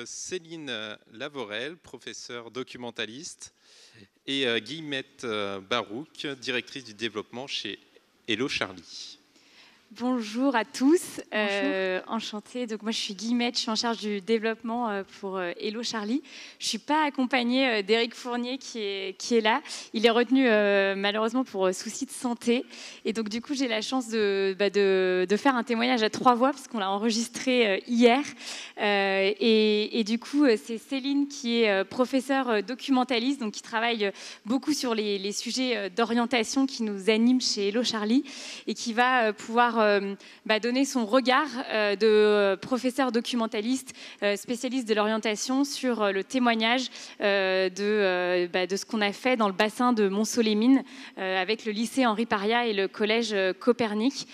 Céline Lavorel, professeure documentaliste, et Guillemette Barouk, directrice du développement chez Hello Charlie. Bonjour à tous, enchantée. Donc moi je suis Guillemette, je suis en charge du développement pour Hello Charlie. Je ne suis pas accompagnée d'Éric Fournier qui est là. Il est retenu malheureusement pour soucis de santé. Et donc du coup j'ai la chance de faire un témoignage à 3 voix parce qu'on l'a enregistré hier. Et du coup c'est Céline qui est professeure documentaliste, donc qui travaille beaucoup sur les sujets d'orientation qui nous animent chez Hello Charlie et qui va pouvoir donner son regard de professeur documentaliste, spécialiste de l'orientation sur le témoignage de ce qu'on a fait dans le bassin de Mont-Solémine avec le lycée Henri Paria et le collège Copernic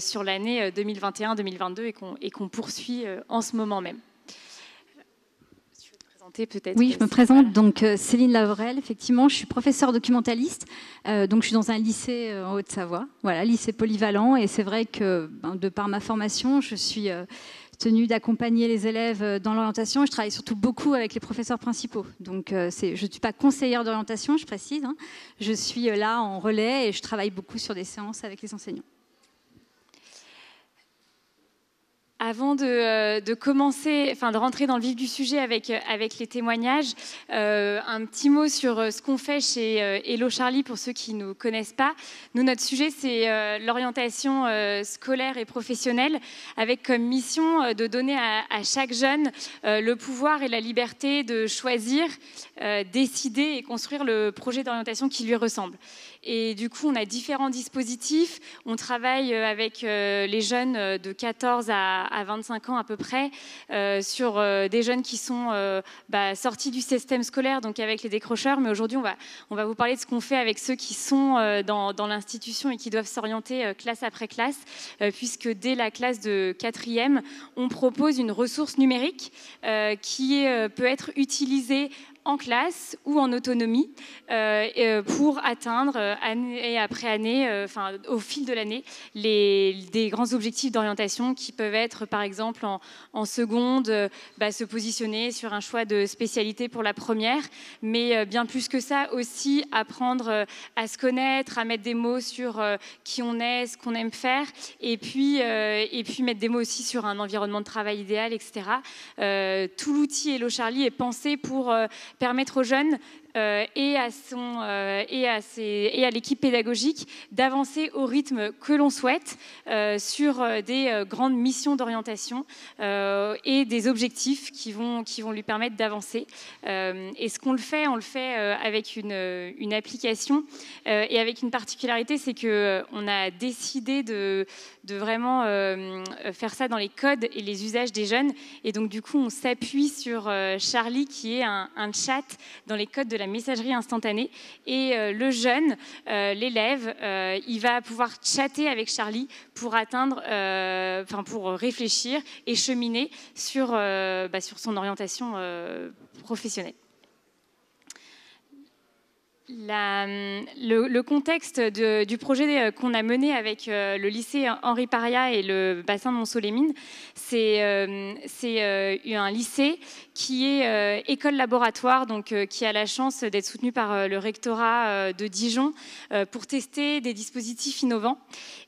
sur l'année 2021-2022 et qu'on poursuit en ce moment même. Oui, je me présente, donc Céline Lavorel, effectivement, je suis professeure documentaliste, donc je suis dans un lycée en Haute-Savoie, voilà, lycée polyvalent, et c'est vrai que de par ma formation, je suis tenue d'accompagner les élèves dans l'orientation, et je travaille surtout beaucoup avec les professeurs principaux, donc je ne suis pas conseillère d'orientation, je précise, hein. Je suis là en relais et je travaille beaucoup sur des séances avec les enseignants. Avant de commencer, de rentrer dans le vif du sujet avec les témoignages, un petit mot sur ce qu'on fait chez Hello Charlie pour ceux qui ne nous connaissent pas. Nous, notre sujet, c'est l'orientation scolaire et professionnelle, avec comme mission de donner à chaque jeune le pouvoir et la liberté de choisir, décider et construire le projet d'orientation qui lui ressemble. Et du coup, on a différents dispositifs. On travaille avec les jeunes de 14 à 25 ans à peu près, sur des jeunes qui sont sortis du système scolaire, donc avec les décrocheurs. Mais aujourd'hui, on va vous parler de ce qu'on fait avec ceux qui sont dans l'institution et qui doivent s'orienter classe après classe, puisque dès la classe de 4e, on propose une ressource numérique qui peut être utilisée en classe ou en autonomie pour atteindre année après année, au fil de l'année, des grands objectifs d'orientation qui peuvent être, par exemple, en seconde, se positionner sur un choix de spécialité pour la première, mais bien plus que ça aussi, apprendre à se connaître, à mettre des mots sur qui on est, ce qu'on aime faire, et puis mettre des mots aussi sur un environnement de travail idéal, etc. Tout l'outil Hello Charlie est pensé pour permettre aux jeunes et à l'équipe pédagogique d'avancer au rythme que l'on souhaite sur des grandes missions d'orientation et des objectifs qui vont lui permettre d'avancer. Et ce qu'on le fait, on le fait avec une application et avec une particularité, c'est qu'on a décidé de vraiment faire ça dans les codes et les usages des jeunes. Et donc, du coup, on s'appuie sur Charlie, qui est un chat dans les codes de la messagerie instantanée. Et le jeune, l'élève, il va pouvoir chatter avec Charlie pour pour réfléchir et cheminer sur son orientation professionnelle. Le contexte du projet qu'on a mené avec le lycée Henri Paria et le bassin de Mont-Solémine, c'est un lycée qui est école laboratoire, donc qui a la chance d'être soutenu par le rectorat de Dijon pour tester des dispositifs innovants.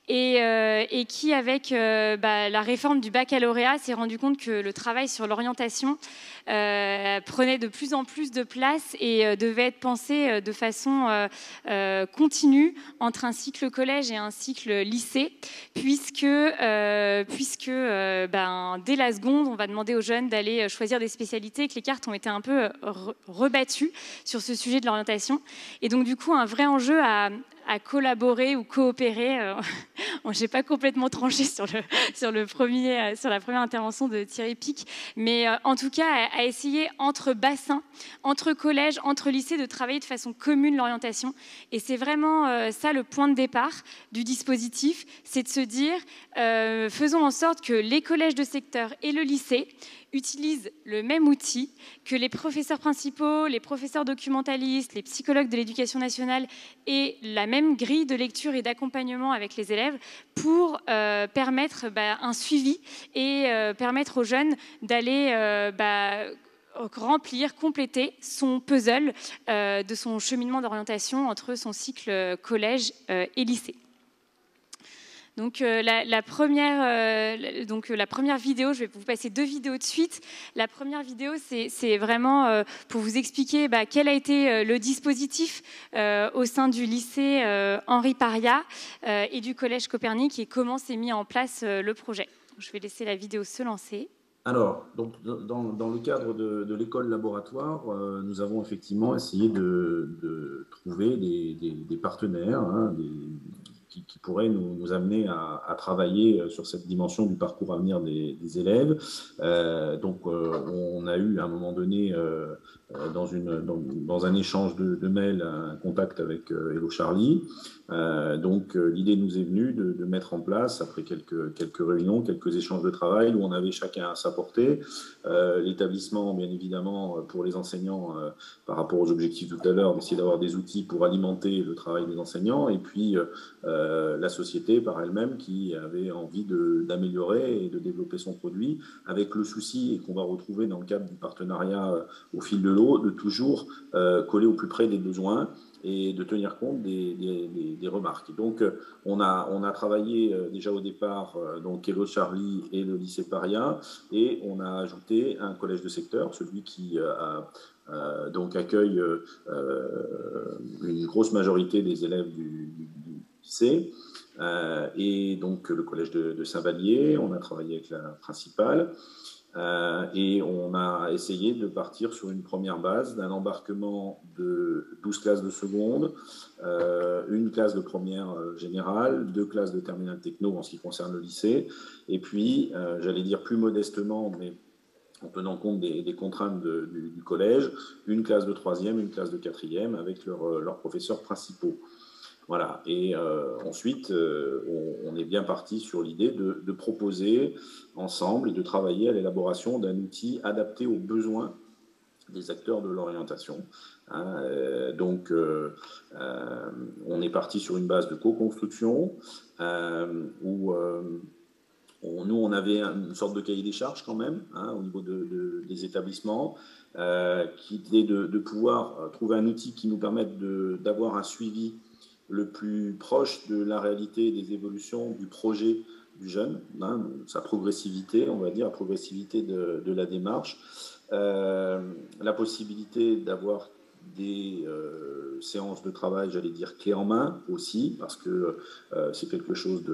Et qui, avec la réforme du baccalauréat, s'est rendu compte que le travail sur l'orientation prenait de plus en plus de place et devait être pensé de façon continue entre un cycle collège et un cycle lycée, puisque dès la seconde, on va demander aux jeunes d'aller choisir des spécialités, que les cartes ont été un peu rebattues sur ce sujet de l'orientation. Et donc, du coup, un vrai enjeu à collaborer ou coopérer. Je n'ai pas complètement tranché sur la première intervention de Thierry Pic, mais en tout cas, à essayer entre bassins, entre collèges, entre lycées, de travailler de façon commune l'orientation. Et c'est vraiment ça le point de départ du dispositif, c'est de se dire, faisons en sorte que les collèges de secteur et le lycée utilisent le même outil, que les professeurs principaux, les professeurs documentalistes, les psychologues de l'éducation nationale aient la même grille de lecture et d'accompagnement avec les élèves pour permettre un suivi et permettre aux jeunes d'aller remplir, compléter son puzzle de son cheminement d'orientation entre son cycle collège et lycée. Donc, la première vidéo, je vais vous passer 2 vidéos de suite. La première vidéo, c'est vraiment pour vous expliquer quel a été le dispositif au sein du lycée Henri Paria et du collège Copernic et comment s'est mis en place le projet. Je vais laisser la vidéo se lancer. Alors, donc, dans le cadre de l'école laboratoire, nous avons effectivement essayé de trouver des partenaires, hein, qui pourraient nous amener à travailler sur cette dimension du parcours à venir des élèves. On a eu à un moment donné, dans un échange de mails, un contact avec Hello Charlie. L'idée nous est venue de mettre en place, après quelques réunions, quelques échanges de travail, où on avait chacun à sa portée. L'établissement, bien évidemment, pour les enseignants, par rapport aux objectifs tout à l'heure, d'essayer d'avoir des outils pour alimenter le travail des enseignants, et puis la société par elle-même qui avait envie d'améliorer et de développer son produit, avec le souci, et qu'on va retrouver dans le cadre du partenariat au fil de l'eau, de toujours coller au plus près des besoins et de tenir compte des remarques. Donc, on a travaillé déjà au départ, donc Hello Charlie et le lycée Paria, et on a ajouté un collège de secteur, celui qui accueille une grosse majorité des élèves du lycée, et donc le collège de Saint-Vallier. On a travaillé avec la principale. Et on a essayé de partir sur une première base d'un embarquement de 12 classes de seconde, une classe de première générale, 2 classes de terminale techno en ce qui concerne le lycée, et puis, j'allais dire plus modestement, mais en tenant compte des contraintes du collège, une classe de troisième, une classe de quatrième avec leurs professeurs principaux. Voilà. Et ensuite, on est bien parti sur l'idée de proposer ensemble et de travailler à l'élaboration d'un outil adapté aux besoins des acteurs de l'orientation. On est parti sur une base de co-construction où nous, on avait une sorte de cahier des charges quand même, au niveau des établissements, qui était de pouvoir trouver un outil qui nous permette d'avoir un suivi le plus proche de la réalité des évolutions du projet du jeune, sa progressivité, on va dire, la progressivité de la démarche, la possibilité d'avoir des séances de travail, j'allais dire, clés en main aussi, parce que c'est quelque chose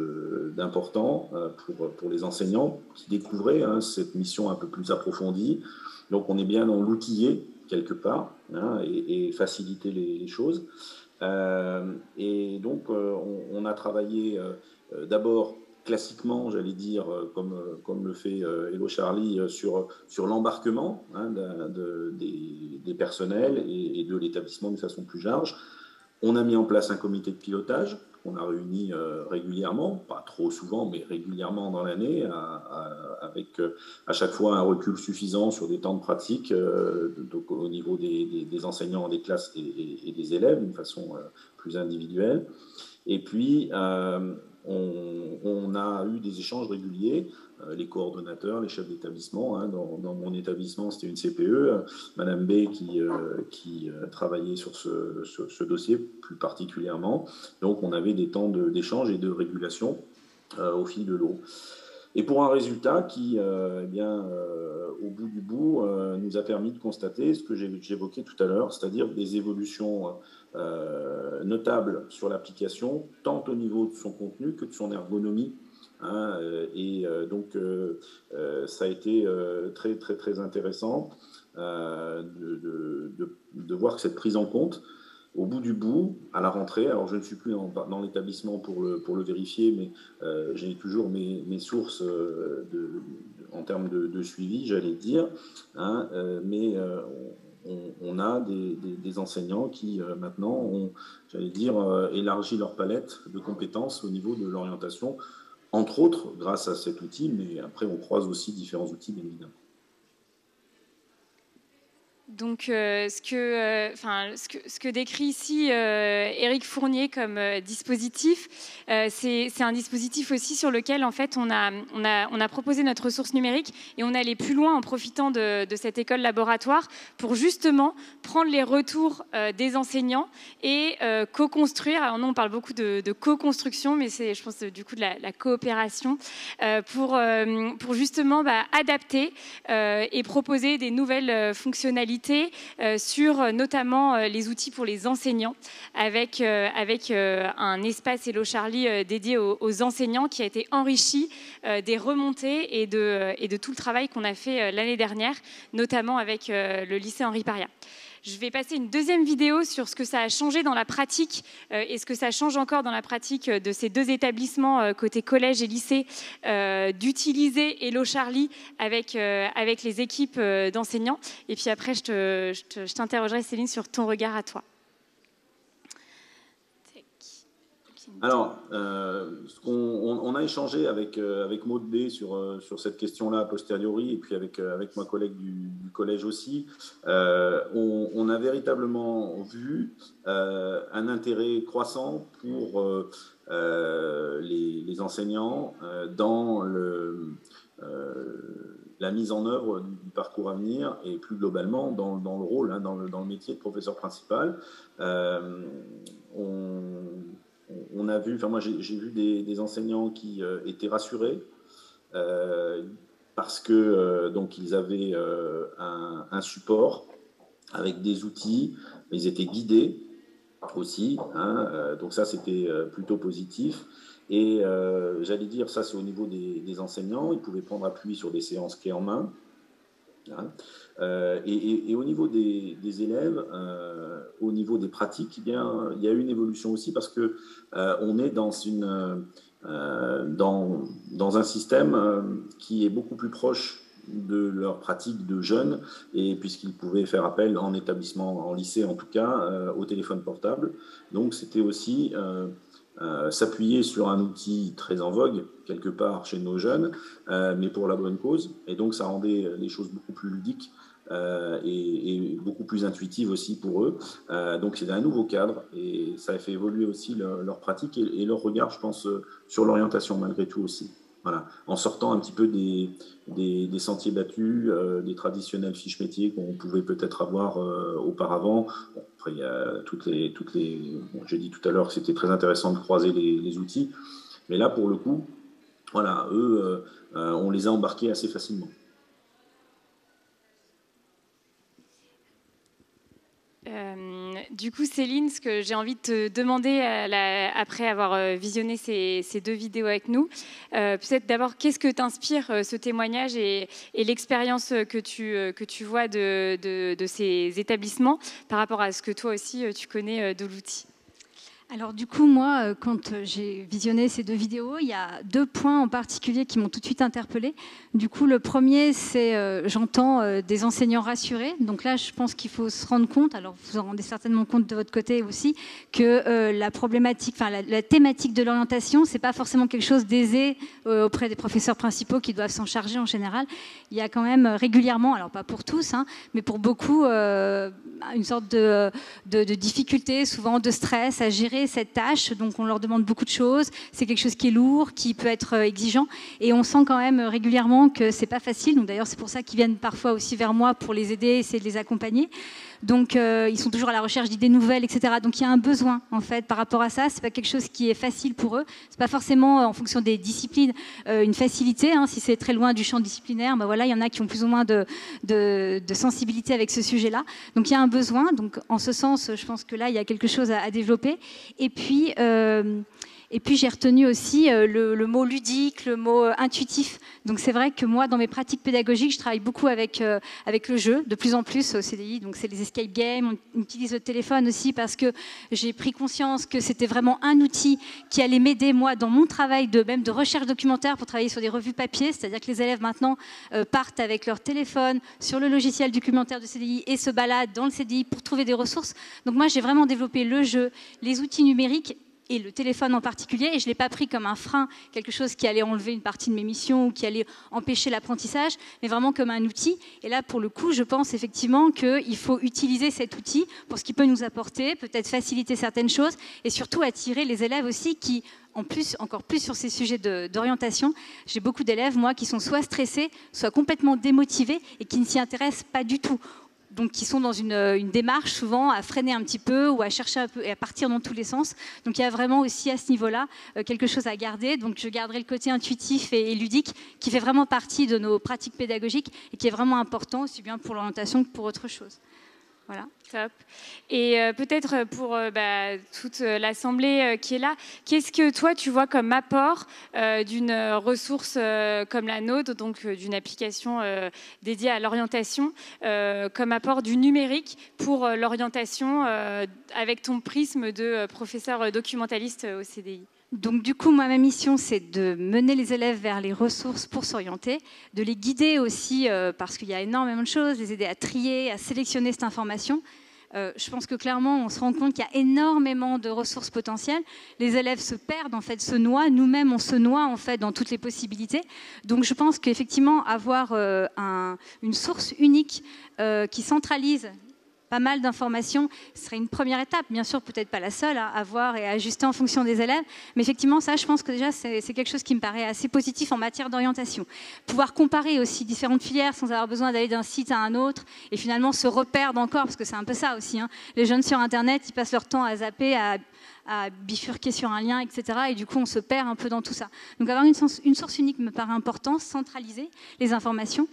d'important pour les enseignants qui découvraient cette mission un peu plus approfondie. Donc, on est bien dans l'outiller quelque part, et faciliter les choses. On a travaillé d'abord classiquement, j'allais dire, comme le fait Hello Charlie, sur l'embarquement des personnels et de l'établissement de façon plus large. On a mis en place un comité de pilotage qu'on a réuni régulièrement, pas trop souvent, mais régulièrement dans l'année, avec à chaque fois un recul suffisant sur des temps de pratique, donc au niveau des enseignants, des classes et des élèves, d'une façon plus individuelle. Et puis, on a eu des échanges réguliers, les coordonnateurs, les chefs d'établissement. Dans mon établissement, c'était une CPE, Madame B, qui travaillait sur ce dossier plus particulièrement. Donc, on avait des temps d'échange et de régulation au fil de l'eau. Et pour un résultat qui, au bout du bout, nous a permis de constater ce que j'évoquais tout à l'heure, c'est-à-dire des évolutions notables sur l'application, tant au niveau de son contenu que de son ergonomie. Ça a été très, très, très intéressant de voir que cette prise en compte, au bout du bout, à la rentrée, alors je ne suis plus dans l'établissement pour le vérifier, mais j'ai toujours mes sources en termes de suivi, j'allais dire, on a des enseignants qui maintenant ont, j'allais dire, élargi leur palette de compétences au niveau de l'orientation, entre autres grâce à cet outil, mais après on croise aussi différents outils, bien évidemment. Donc, ce que décrit ici Éric Fournier comme dispositif, c'est un dispositif aussi sur lequel en fait on a proposé notre ressource numérique et on est allé plus loin en profitant de cette école laboratoire pour justement prendre les retours des enseignants et co-construire. Alors nous on parle beaucoup de co-construction, mais c'est je pense du coup de la coopération pour justement adapter et proposer des nouvelles fonctionnalités sur notamment les outils pour les enseignants avec un espace Hello Charlie dédié aux enseignants qui a été enrichi des remontées et de tout le travail qu'on a fait l'année dernière, notamment avec le lycée Henri Paria. Je vais passer une deuxième vidéo sur ce que ça a changé dans la pratique et ce que ça change encore dans la pratique de ces deux établissements côté collège et lycée, d'utiliser Hello Charlie avec les équipes d'enseignants. Et puis après, je t'interrogerai, Céline, sur ton regard à toi. Alors, on a échangé avec Maud B sur cette question-là a posteriori, et puis avec ma collègue du collège aussi. On a véritablement vu un intérêt croissant pour les enseignants dans la mise en œuvre du parcours à venir et plus globalement dans le rôle, dans le métier de professeur principal. On a vu, enfin moi j'ai vu des enseignants qui étaient rassurés parce que donc ils avaient un support avec des outils, ils étaient guidés aussi, donc ça c'était plutôt positif. Et j'allais dire, ça c'est au niveau des enseignants, ils pouvaient prendre appui sur des séances clés en main. Et au niveau des élèves, au niveau des pratiques, eh bien, il y a eu une évolution aussi parce que on est dans un système qui est beaucoup plus proche de leurs pratiques de jeunes, et puisqu'ils pouvaient faire appel en établissement, en lycée en tout cas, au téléphone portable. Donc c'était aussi s'appuyer sur un outil très en vogue, quelque part chez nos jeunes, mais pour la bonne cause. Et donc, ça rendait les choses beaucoup plus ludiques et beaucoup plus intuitives aussi pour eux. Donc, c'est un nouveau cadre et ça a fait évoluer aussi leur pratique et leur regard, je pense, sur l'orientation malgré tout aussi. Voilà. En sortant un petit peu des sentiers battus, des traditionnelles fiches métiers qu'on pouvait peut-être avoir auparavant. Bon, après, il y a toutes les bon, j'ai dit tout à l'heure que c'était très intéressant de croiser les outils, mais là, pour le coup, voilà, eux, on les a embarqués assez facilement. Du coup, Céline, ce que j'ai envie de te demander après avoir visionné ces deux vidéos avec nous, peut-être d'abord, qu'est-ce que t'inspire ce témoignage et l'expérience que tu vois de ces établissements par rapport à ce que toi aussi tu connais de l'outil? Alors du coup, moi, quand j'ai visionné ces deux vidéos, il y a deux points en particulier qui m'ont tout de suite interpellée. Du coup, le premier, c'est j'entends des enseignants rassurés. Donc là, je pense qu'il faut se rendre compte, alors vous en rendez certainement compte de votre côté aussi, que la problématique, enfin la thématique de l'orientation, c'est pas forcément quelque chose d'aisé auprès des professeurs principaux qui doivent s'en charger en général. Il y a quand même régulièrement, alors pas pour tous, mais pour beaucoup, une sorte de difficulté, souvent de stress à gérer cette tâche. Donc on leur demande beaucoup de choses, c'est quelque chose qui est lourd, qui peut être exigeant, et on sent quand même régulièrement que c'est pas facile. Donc d'ailleurs c'est pour ça qu'ils viennent parfois aussi vers moi pour les aider, essayer de les accompagner. Donc ils sont toujours à la recherche d'idées nouvelles, etc. Donc il y a un besoin en fait par rapport à ça. C'est pas quelque chose qui est facile pour eux. C'est pas forcément en fonction des disciplines une facilité. Si c'est très loin du champ disciplinaire, voilà, il y en a qui ont plus ou moins de sensibilité avec ce sujet-là. Donc il y a un besoin. Donc en ce sens, je pense que là il y a quelque chose à développer. Et puis j'ai retenu aussi le mot ludique, le mot intuitif. Donc c'est vrai que moi, dans mes pratiques pédagogiques, je travaille beaucoup avec le jeu, de plus en plus au CDI. Donc c'est les escape games, on utilise le téléphone aussi parce que j'ai pris conscience que c'était vraiment un outil qui allait m'aider, moi, dans mon travail même de recherche documentaire pour travailler sur des revues papier. C'est-à-dire que les élèves, maintenant, partent avec leur téléphone sur le logiciel documentaire de CDI et se baladent dans le CDI pour trouver des ressources. Donc moi, j'ai vraiment développé le jeu, les outils numériques, et le téléphone en particulier, et je ne l'ai pas pris comme un frein, quelque chose qui allait enlever une partie de mes missions ou qui allait empêcher l'apprentissage, mais vraiment comme un outil. Et là, pour le coup, je pense effectivement qu'il faut utiliser cet outil pour ce qu'il peut nous apporter, peut-être faciliter certaines choses, et surtout attirer les élèves aussi qui, en plus, encore plus sur ces sujets d'orientation, j'ai beaucoup d'élèves, moi, qui sont soit stressés, soit complètement démotivés et qui ne s'y intéressent pas du tout. Donc, qui sont dans une démarche souvent à freiner un petit peu ou à chercher un peu et à partir dans tous les sens. Donc, il y a vraiment aussi à ce niveau-là quelque chose à garder. Donc, je garderai le côté intuitif et ludique qui fait vraiment partie de nos pratiques pédagogiques et qui est vraiment important aussi bien pour l'orientation que pour autre chose. Voilà. Top. Et peut-être pour toute l'Assemblée qui est là, qu'est-ce que toi tu vois comme apport d'une ressource comme la nôtre, donc d'une application dédiée à l'orientation, comme apport du numérique pour l'orientation avec ton prisme de professeur documentaliste au CDI? Donc du coup, moi, ma mission, c'est de mener les élèves vers les ressources pour s'orienter, de les guider aussi, parce qu'il y a énormément de choses, les aider à trier, à sélectionner cette information. Je pense que clairement, on se rend compte qu'il y a énormément de ressources potentielles. Les élèves se perdent, en fait, se noient. Nous-mêmes, on se noie, en fait, dans toutes les possibilités. Donc je pense qu'effectivement, avoir une source unique qui centralise pas mal d'informations, ce serait une première étape, bien sûr, peut-être pas la seule à voir et à ajuster en fonction des élèves, mais effectivement, ça, je pense que déjà, c'est quelque chose qui me paraît assez positif en matière d'orientation. Pouvoir comparer aussi différentes filières sans avoir besoin d'aller d'un site à un autre et finalement se reperdre encore, parce que c'est un peu ça aussi, hein. Les jeunes sur Internet, ils passent leur temps à zapper, à bifurquer sur un lien, etc. Et du coup, on se perd un peu dans tout ça. Donc avoir une source unique me paraît important, centraliser les informations.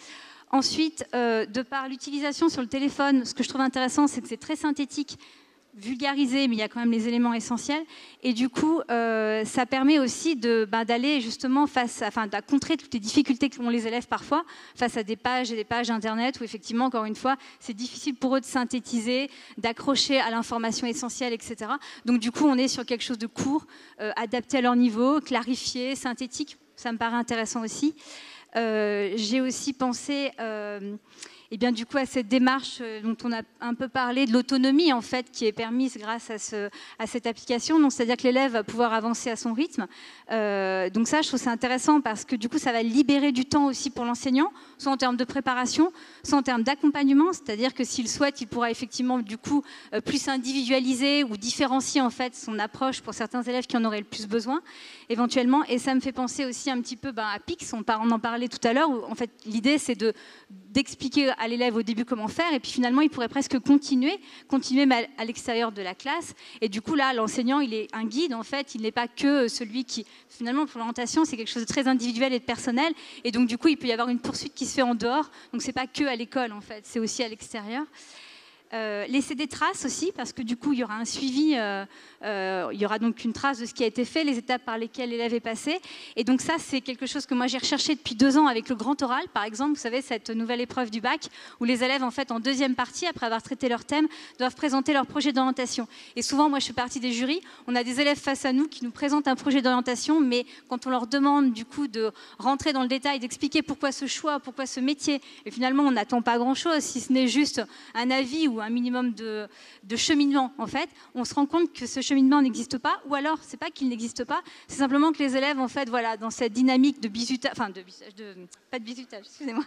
Ensuite, de par l'utilisation sur le téléphone, ce que je trouve intéressant, c'est que c'est très synthétique, vulgarisé, mais il y a quand même les éléments essentiels. Et du coup, ça permet aussi d'aller justement à contrer toutes les difficultés qu'ont les élèves parfois face à des pages et des pages Internet où effectivement, encore une fois, c'est difficile pour eux de synthétiser, d'accrocher à l'information essentielle, etc. Donc du coup, on est sur quelque chose de court, adapté à leur niveau, clarifié, synthétique. Ça me paraît intéressant aussi. J'ai aussi pensé et bien, du coup, à cette démarche dont on a un peu parlé, de l'autonomie en fait, qui est permise grâce à cette application. Donc, c'est-à-dire que l'élève va pouvoir avancer à son rythme. Donc ça, je trouve ça intéressant parce que du coup, ça va libérer du temps aussi pour l'enseignant, soit en termes de préparation, soit en termes d'accompagnement. C'est-à-dire que s'il souhaite, il pourra effectivement du coup plus individualiser ou différencier en fait son approche pour certains élèves qui en auraient le plus besoin, éventuellement. Et ça me fait penser aussi un petit peu à PIX. On en parlait tout à l'heure. Où en fait, l'idée, c'est d'expliquer à l'élève au début comment faire, et puis finalement, il pourrait presque continuer mais à l'extérieur de la classe. Et du coup, là, l'enseignant, il est un guide, en fait. Il n'est pas que celui qui, finalement, pour l'orientation, c'est quelque chose de très individuel et de personnel. Et donc, du coup, il peut y avoir une poursuite qui se fait en dehors. Donc, c'est pas que à l'école, en fait. C'est aussi à l'extérieur. Laisser des traces aussi, parce que du coup, il y aura un suivi, il y aura donc une trace de ce qui a été fait, les étapes par lesquelles l'élève est passé. Et donc ça, c'est quelque chose que moi, j'ai recherché depuis 2 ans avec le grand oral, par exemple, vous savez, cette nouvelle épreuve du bac, où les élèves, en fait, en deuxième partie, après avoir traité leur thème, doivent présenter leur projet d'orientation. Et souvent, moi, je fais partie des jurys, on a des élèves face à nous qui nous présentent un projet d'orientation, mais quand on leur demande, du coup, de rentrer dans le détail, d'expliquer pourquoi ce choix, pourquoi ce métier, et finalement, on n'attend pas grand-chose, si ce n'est juste un avis ou un minimum de cheminement, en fait, on se rend compte que ce cheminement n'existe pas, ou alors, c'est pas qu'il n'existe pas, c'est simplement que les élèves, en fait, voilà, dans cette dynamique de bizutage, enfin, pas de bizutage, excusez-moi,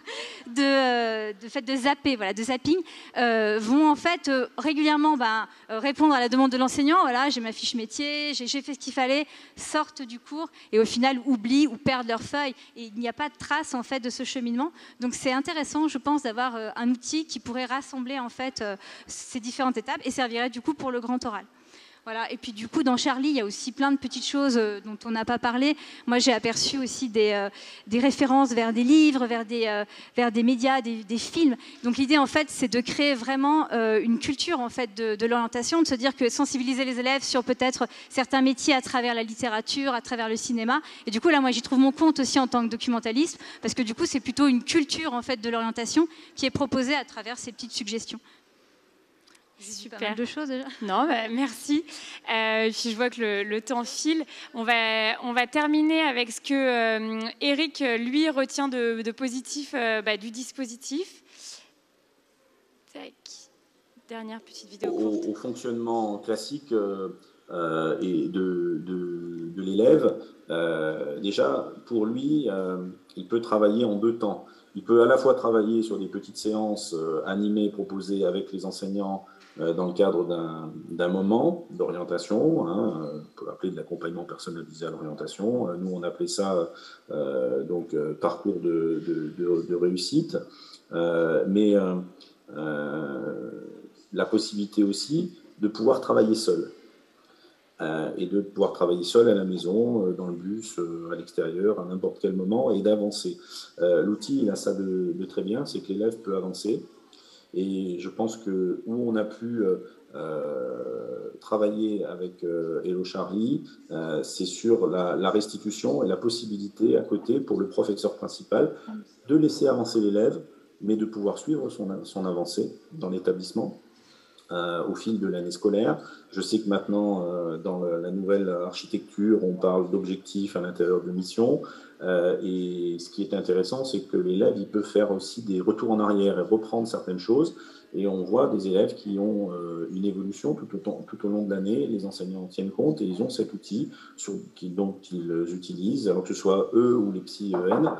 de zapper, voilà, de zapping, vont, en fait, régulièrement répondre à la demande de l'enseignant, voilà, j'ai ma fiche métier, j'ai fait ce qu'il fallait, sortent du cours, et au final, oublient ou perdent leur feuille, et il n'y a pas de trace, en fait, de ce cheminement. Donc, c'est intéressant, je pense, d'avoir un outil qui pourrait rassembler, en fait, ces différentes étapes et servirait du coup pour le grand oral. Voilà. Et puis du coup, dans Charlie, il y a aussi plein de petites choses dont on n'a pas parlé. Moi, j'ai aperçu aussi des références vers des livres, vers des médias, des films. Donc l'idée, en fait, c'est de créer vraiment une culture en fait, de l'orientation, de se dire que sensibiliser les élèves sur peut-être certains métiers à travers la littérature, à travers le cinéma. Et du coup, là, moi, j'y trouve mon compte aussi en tant que documentaliste, parce que du coup, c'est plutôt une culture en fait, de l'orientation qui est proposée à travers ces petites suggestions. Super. Pas mal de choses déjà. Non, merci. Puis je vois que le temps file. On va terminer avec ce que Eric, lui, retient de positif du dispositif. Tac. Dernière petite vidéo courte. Au fonctionnement classique, et de l'élève, déjà, pour lui, il peut travailler en 2 temps. Il peut à la fois travailler sur des petites séances animées proposées avec les enseignants dans le cadre d'un moment d'orientation, hein, on peut l'appeler de l'accompagnement personnalisé à l'orientation. Nous, on appelait ça parcours de réussite. Mais la possibilité aussi de pouvoir travailler seul. Et de pouvoir travailler seul à la maison, dans le bus, à l'extérieur, à n'importe quel moment, et d'avancer. L'outil, il a ça de très bien, c'est que l'élève peut avancer. Et je pense que où on a pu travailler avec Hello Charlie, c'est sur la restitution et la possibilité à côté pour le professeur principal de laisser avancer l'élève, mais de pouvoir suivre son avancée dans l'établissement. Au fil de l'année scolaire. Je sais que maintenant, dans la nouvelle architecture, on parle d'objectifs à l'intérieur de missions. Et ce qui est intéressant, c'est que l'élève, il peut faire aussi des retours en arrière et reprendre certaines choses. Et on voit des élèves qui ont une évolution tout au long de l'année. Les enseignants en tiennent compte et ils ont cet outil dont ils utilisent, alors que ce soit eux ou les psy EN,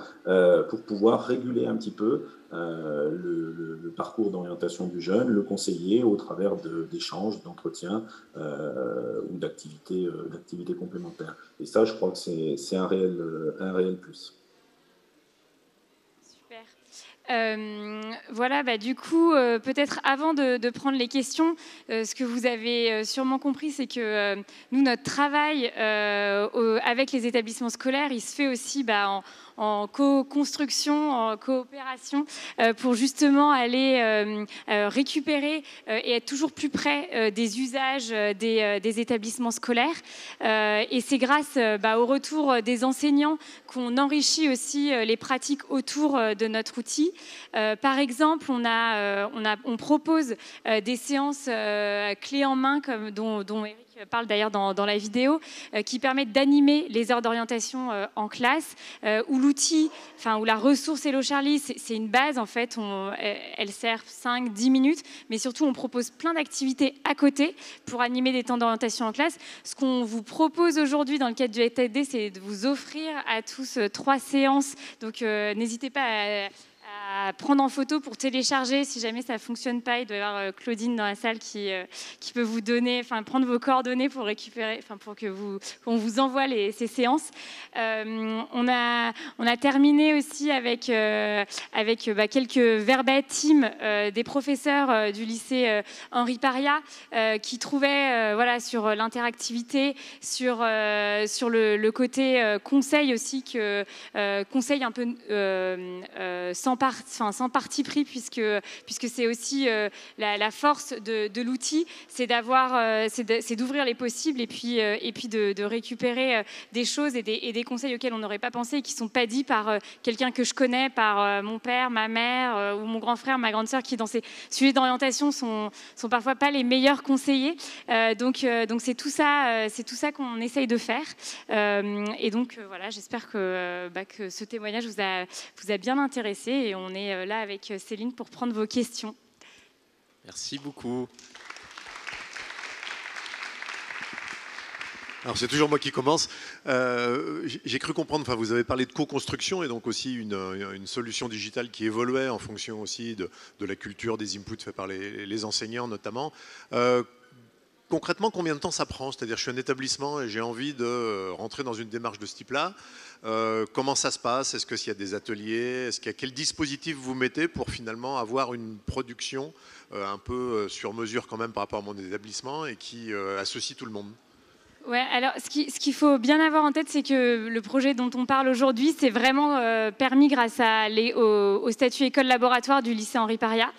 pour pouvoir réguler un petit peu le parcours d'orientation du jeune, le conseiller au travers d'échanges, d'entretiens ou d'activités complémentaires. Et ça, je crois que c'est un réel plus. Voilà, du coup, peut-être avant de prendre les questions, ce que vous avez sûrement compris, c'est que nous, notre travail avec les établissements scolaires, il se fait aussi en co-construction, en coopération, pour justement aller récupérer et être toujours plus près des usages des établissements scolaires. Et c'est grâce au retour des enseignants qu'on enrichit aussi les pratiques autour de notre outil. Par exemple, on propose des séances clés en main, dont Eric parle d'ailleurs dans la vidéo, qui permettent d'animer les heures d'orientation en classe, où l'outil, où la ressource Hello Charlie, c'est une base, en fait, elle sert 5-10 minutes, mais surtout on propose plein d'activités à côté pour animer des temps d'orientation en classe. Ce qu'on vous propose aujourd'hui dans le cadre du ETD, c'est de vous offrir à tous 3 séances, donc n'hésitez pas à prendre en photo pour télécharger. Si jamais ça ne fonctionne pas, il doit y avoir Claudine dans la salle qui peut vous donner, prendre vos coordonnées pour récupérer, pour qu'on vous envoie ces séances. On a terminé aussi avec quelques verbatim des professeurs du lycée Henri Paria qui trouvaient sur l'interactivité, sur le côté conseil aussi, conseil un peu sans parti pris, puisque c'est aussi la force de l'outil, c'est d'ouvrir les possibles et puis de récupérer des choses et des conseils auxquels on n'aurait pas pensé et qui ne sont pas dits par quelqu'un que je connais, par mon père, ma mère ou mon grand frère, ma grande sœur, qui dans ces sujets d'orientation sont parfois pas les meilleurs conseillers. Donc c'est tout ça qu'on essaye de faire. Et donc voilà, j'espère que ce témoignage vous a bien intéressé, et on est là avec Céline pour prendre vos questions. Merci beaucoup. Alors c'est toujours moi qui commence. J'ai cru comprendre, vous avez parlé de co-construction et donc aussi une solution digitale qui évoluait en fonction aussi de la culture, des inputs faits par les enseignants notamment. Concrètement, combien de temps ça prend? C'est-à-dire, je suis un établissement et j'ai envie de rentrer dans une démarche de ce type-là. Comment ça se passe? Est-ce qu'il y a des ateliers? Quel dispositif vous mettez pour finalement avoir une production un peu sur mesure quand même par rapport à mon établissement et qui associe tout le monde? Ouais, alors ce qu'il faut bien avoir en tête, c'est que le projet dont on parle aujourd'hui, c'est vraiment permis grâce au statut école laboratoire du lycée Henri Paria.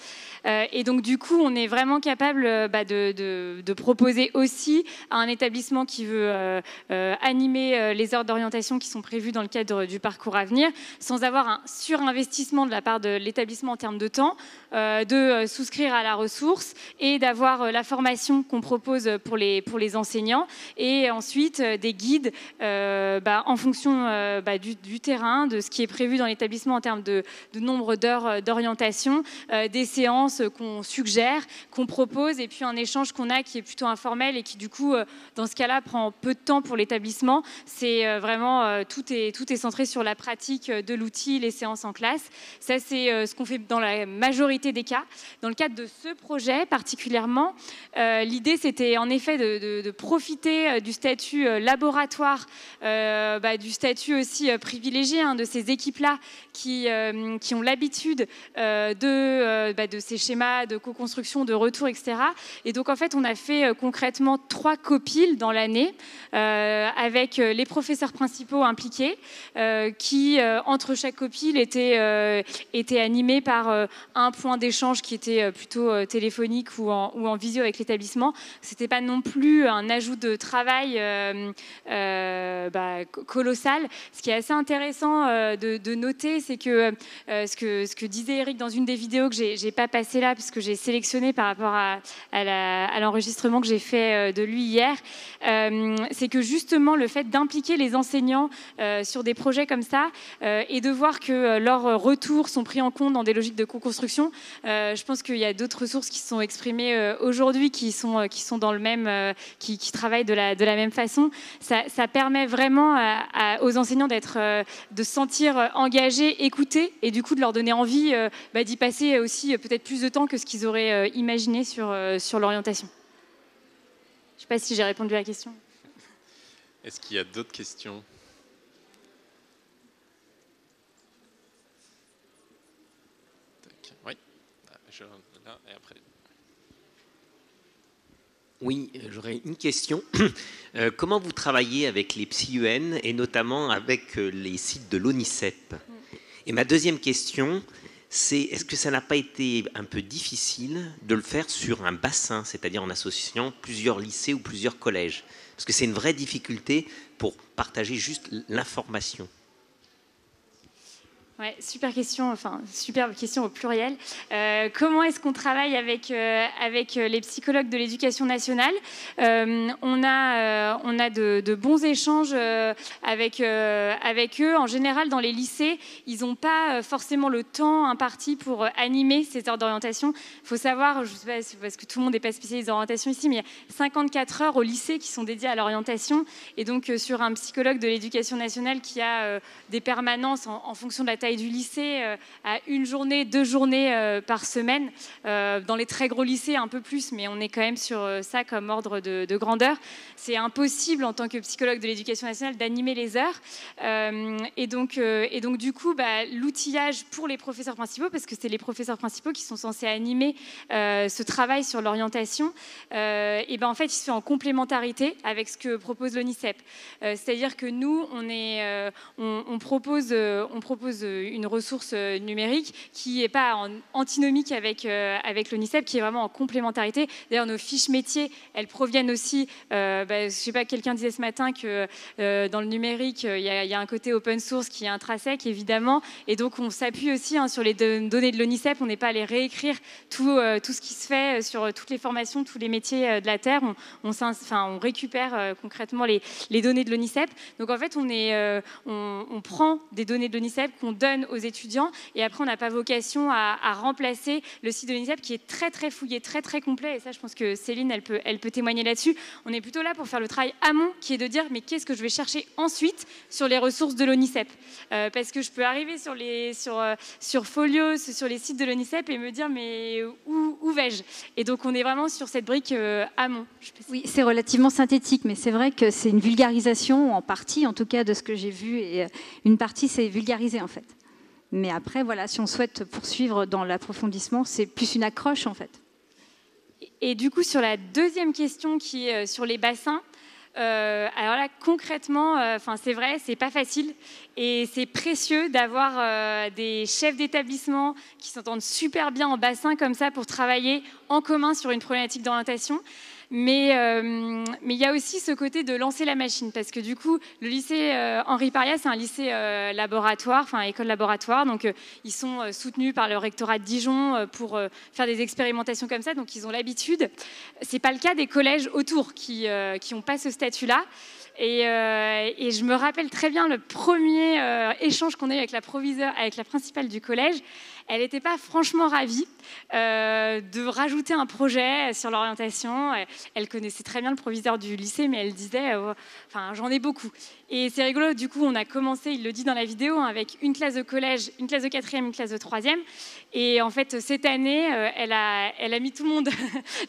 Et donc du coup, on est vraiment capable de proposer aussi à un établissement qui veut animer les heures d'orientation qui sont prévues dans le cadre du parcours à venir, sans avoir un surinvestissement de la part de l'établissement en termes de temps, de souscrire à la ressource et d'avoir la formation qu'on propose pour les enseignants, et ensuite des guides en fonction du terrain, de ce qui est prévu dans l'établissement en termes de nombre d'heures d'orientation, des séances séances qu'on suggère, qu'on propose, et puis un échange qu'on a qui est plutôt informel et qui du coup, dans ce cas-là, prend peu de temps pour l'établissement. C'est vraiment, tout est centré sur la pratique de l'outil, les séances en classe. Ça, c'est ce qu'on fait dans la majorité des cas. Dans le cadre de ce projet particulièrement, l'idée, c'était en effet de profiter du statut laboratoire, du statut aussi privilégié de ces équipes-là qui ont l'habitude de ces schémas de co-construction, de retour, etc. Et donc, en fait, on a fait concrètement 3 copiles dans l'année avec les professeurs principaux impliqués qui, entre chaque copile, étaient animés par un point d'échange qui était plutôt téléphonique ou en visio avec l'établissement. C'était pas non plus un ajout de travail colossal. Ce qui est assez intéressant de noter, c'est que ce que disait Eric dans une des vidéos que j'ai pas passé là, puisque j'ai sélectionné par rapport à l'enregistrement que j'ai fait de lui hier, c'est que justement le fait d'impliquer les enseignants sur des projets comme ça et de voir que leurs retours sont pris en compte dans des logiques de co-construction, je pense qu'il y a d'autres ressources qui sont exprimées aujourd'hui qui sont dans le même, qui travaillent de la même façon. Ça permet vraiment aux enseignants de se sentir engagés, écoutés, et du coup de leur donner envie d'y passer aussi peut-être plus de temps que ce qu'ils auraient imaginé sur l'orientation. Je ne sais pas si j'ai répondu à la question. Est-ce qu'il y a d'autres questions ? Oui. Là et après. Oui, j'aurais une question. Comment vous travaillez avec les psy-UN et notamment avec les sites de l'ONICEP ? Et ma deuxième question, c'est est-ce que ça n'a pas été un peu difficile de le faire sur un bassin, c'est-à-dire en associant plusieurs lycées ou plusieurs collèges ? Parce que c'est une vraie difficulté pour partager juste l'information. Ouais, superbe question au pluriel. Comment est-ce qu'on travaille avec les psychologues de l'éducation nationale ? On a de bons échanges avec eux. En général, dans les lycées, ils n'ont pas forcément le temps imparti pour animer ces heures d'orientation. Il faut savoir, je ne sais pas, parce que tout le monde n'est pas spécialisé d'orientation ici, mais il y a 54 heures au lycée qui sont dédiées à l'orientation. Et donc, sur un psychologue de l'éducation nationale qui a des permanences en fonction de la taille du lycée à 1 journée, 2 journées par semaine. Dans les très gros lycées, un peu plus, mais on est quand même sur ça comme ordre de grandeur. C'est impossible en tant que psychologue de l'éducation nationale d'animer les heures. Et donc du coup, l'outillage pour les professeurs principaux, parce que c'est les professeurs principaux qui sont censés animer ce travail sur l'orientation, et en fait, il se fait en complémentarité avec ce que propose l'ONICEP. C'est-à-dire que nous, on propose une ressource numérique qui n'est pas antinomique avec l'ONICEP, qui est vraiment en complémentarité. D'ailleurs, nos fiches métiers, elles proviennent aussi, je ne sais pas, quelqu'un disait ce matin que dans le numérique, il y a un côté open source qui est intrinsèque, évidemment, et donc on s'appuie aussi sur les données de l'ONICEP. On n'est pas allé réécrire tout ce qui se fait sur toutes les formations, tous les métiers de la Terre. On récupère concrètement les données de l'ONICEP. Donc en fait, on prend des données de l'ONICEP qu'on donne aux étudiants, et après on n'a pas vocation à remplacer le site de l'ONICEP qui est très très fouillé, très très complet, et ça je pense que Céline elle peut témoigner là-dessus. On est plutôt là pour faire le travail amont, qui est de dire mais qu'est-ce que je vais chercher ensuite sur les ressources de l'ONICEP, parce que je peux arriver sur Folio, sur les sites de l'ONICEP et me dire mais où vais-je? Et donc on est vraiment sur cette brique amont. Oui, c'est relativement synthétique, mais c'est vrai que c'est une vulgarisation en partie, en tout cas de ce que j'ai vu, et une partie c'est vulgarisé en fait. Mais après, voilà, si on souhaite poursuivre dans l'approfondissement, c'est plus une accroche en fait. Et du coup, sur la deuxième question qui est sur les bassins, alors là, concrètement, c'est vrai, c'est pas facile et c'est précieux d'avoir des chefs d'établissement qui s'entendent super bien en bassin comme ça pour travailler en commun sur une problématique d'orientation. Mais il y a aussi ce côté de lancer la machine, parce que du coup, le lycée Henri Paria, c'est un lycée laboratoire, enfin école laboratoire, donc ils sont soutenus par le rectorat de Dijon pour faire des expérimentations comme ça, donc ils ont l'habitude. C'est pas le cas des collèges autour qui n'ont pas ce statut-là. Et je me rappelle très bien le premier échange qu'on a eu avec la proviseure, avec la principale du collège. Elle n'était pas franchement ravie de rajouter un projet sur l'orientation. Elle connaissait très bien le proviseur du lycée, mais elle disait enfin, j'en ai beaucoup. Et c'est rigolo, du coup, on a commencé, il le dit dans la vidéo, avec une classe de collège, une classe de 4e, une classe de 3e. Et en fait, cette année, elle a mis tout le monde.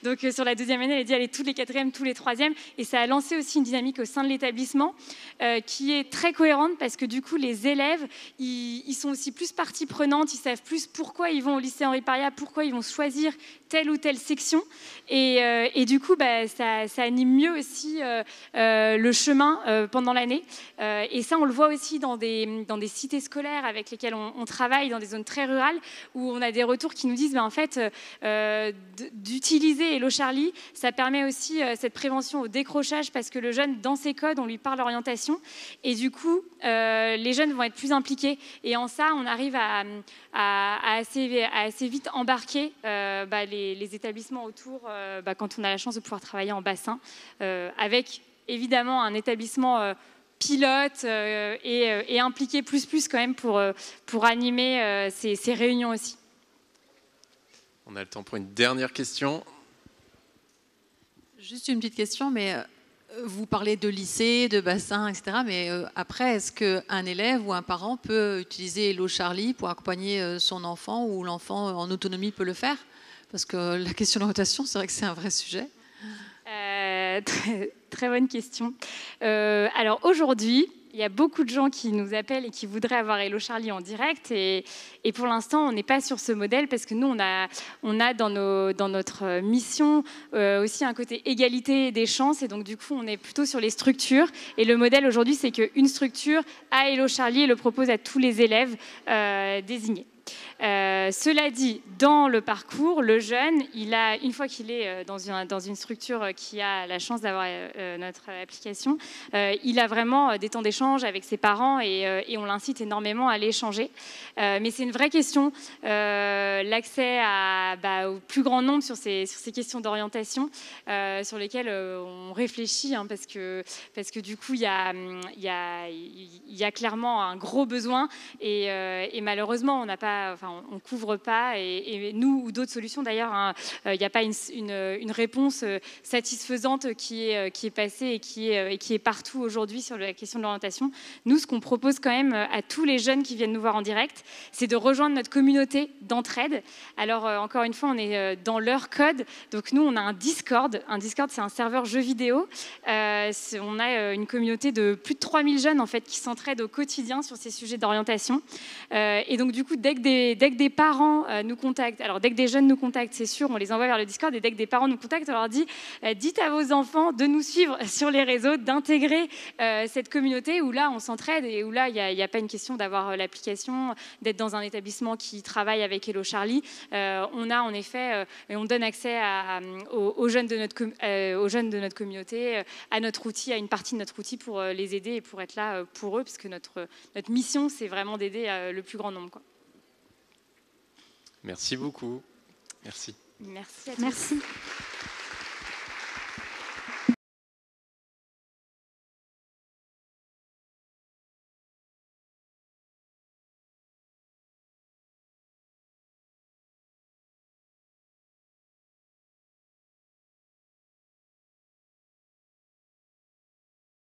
Donc, sur la 2e année, elle a dit allez, tous les 4e, tous les 3e. Et ça a lancé aussi une dynamique au sein de l'établissement qui est très cohérente parce que du coup, les élèves, ils sont aussi plus partie prenante, ils savent plus pourquoi ils vont au lycée Henri Paria, pourquoi ils vont choisir telle ou telle section. Et du coup, ça anime mieux aussi le chemin pendant l'année. Et ça, on le voit aussi dans des cités scolaires avec lesquelles on travaille, dans des zones très rurales, où on a des retours qui nous disent en fait, d'utiliser Hello Charlie, ça permet aussi cette prévention au décrochage parce que le jeune, dans ses codes, on lui parle d'orientation. Et du coup, les jeunes vont être plus impliqués. Et en ça, on arrive à assez vite embarquer les établissements autour quand on a la chance de pouvoir travailler en bassin, avec évidemment un établissement pilote et impliqué plus quand même pour animer ces réunions aussi. On a le temps pour une dernière question. Juste une petite question, mais vous parlez de lycée, de bassin, etc. Mais après, est-ce qu'un élève ou un parent peut utiliser Hello Charlie pour accompagner son enfant ou l'enfant en autonomie peut le faire? Parce que la question de l'orientation, c'est vrai que c'est un vrai sujet. Très bonne question. Alors aujourd'hui, il y a beaucoup de gens qui nous appellent et qui voudraient avoir Hello Charlie en direct. Et pour l'instant, on n'est pas sur ce modèle parce que nous, on a dans notre mission aussi un côté égalité des chances. Et donc, du coup, on est plutôt sur les structures. Et le modèle aujourd'hui, c'est qu'une structure a Hello Charlie et le propose à tous les élèves désignés. Cela dit, dans le parcours, le jeune, une fois qu'il est dans une structure qui a la chance d'avoir notre application, il a vraiment des temps d'échange avec ses parents et on l'incite énormément à aller échanger. Mais c'est une vraie question, l'accès au plus grand nombre sur ces questions d'orientation sur lesquelles on réfléchit parce que du coup, il y a clairement un gros besoin et malheureusement, on ne couvre pas, et nous ou d'autres solutions d'ailleurs, il n'y a pas une réponse satisfaisante qui est passée et qui est partout aujourd'hui sur la question de l'orientation. Nous, ce qu'on propose quand même à tous les jeunes qui viennent nous voir en direct, c'est de rejoindre notre communauté d'entraide. Alors, encore une fois, on est dans leur code. Donc, nous, on a un Discord. Un Discord, c'est un serveur jeux vidéo. On a une communauté de plus de 3000 jeunes en fait, qui s'entraident au quotidien sur ces sujets d'orientation. Et donc, du coup, dès que des parents nous contactent, alors dès que des jeunes nous contactent, c'est sûr, on les envoie vers le Discord, et dès que des parents nous contactent, on leur dit dites à vos enfants de nous suivre sur les réseaux, d'intégrer cette communauté où là on s'entraide et où là il n'y a pas une question d'avoir l'application, d'être dans un établissement qui travaille avec Hello Charlie. On a en effet, et on donne accès aux jeunes de notre communauté, à notre outil, à une partie de notre outil pour les aider et pour être là pour eux, parce que notre mission c'est vraiment d'aider le plus grand nombre, quoi. Merci beaucoup. Merci. Merci à tous. Merci.